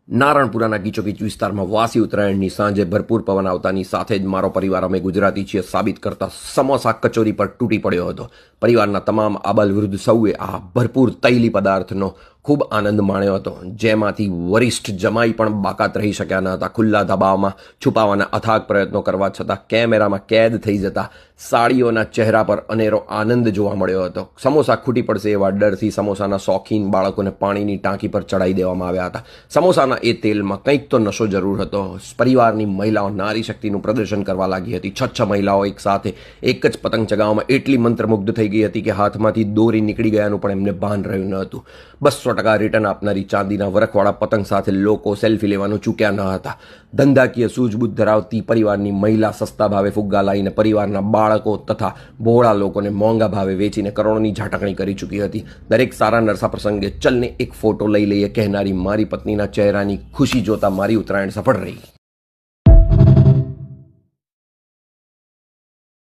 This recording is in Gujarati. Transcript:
નારણપુરાના ગીચોગીચ વિસ્તારમાં વાસી ઉત્તરાયણની સાંજે ભરપૂર પવન આવતાની સાથે જ મારો પરિવાર અમે ગુજરાતી છીએ સાબિત કરતા સમોસા કચોરી પર તૂટી પડ્યો હતો. પરિવારના તમામ આબાલવૃદ્ધ સૌએ આ ભરપૂર તૈલી પદાર્થનો ખૂબ આનંદ માણ્યો હતો, જેમાંથી વરિષ્ઠ જમાઈ પણ બાકાત રહી શક્યા ન હતા. ખુલ્લા ધાબાઓમાં છુપાવવાના અથાગ પ્રયત્નો કરવા છતાં કેમેરામાં કેદ થઈ જતા સાડીઓના ચહેરા પર અનેરો આનંદ જોવા મળ્યો હતો. સમોસા ખૂટી પડશે એવા ડરથી સમોસાના શોખીન બાળકોને પાણીની ટાંકી પર ચડાવી દેવામાં આવ્યા હતા. સમોસાના એ તેલમાં કંઈક તો નશો જરૂર હતો. પરિવારની મહિલાઓ નારી શક્તિનું પ્રદર્શન કરવા લાગી હતી. છ મહિલાઓ એક સાથે એક જ પતંગ ચગાવવામાં એટલી મંત્રમુગ્ધ થઈ ગઈ હતી કે હાથમાંથી દોરી નીકળી ગયાનું પણ એમને ભાન રહ્યું ન હતું. 200% રિટર્ન આપનારી ચાંદીના વરખવાળા પતંગ સાથે લોકો સેલ્ફી લેવાનું ચૂક્યા ન હતા. ધંધાકીય સૂઝબૂછ ધરાવતી પરિવારની મહિલા સસ્તા ભાવે ફુગ્ગા લાવીને પરિવારના બાળકો તથા ભોળા લોકોને મોંઘા ભાવે વેચીને કરોડોની ઝાટકણી કરી ચૂકી હતી. દરેક સારા નરસા પ્રસંગે ચલને એક ફોટો લઈ લઈએ કહેનારી મારી પત્નીના ચહેરાની ખુશી જોતા મારી ઉત્તરાયણ સફળ રહી.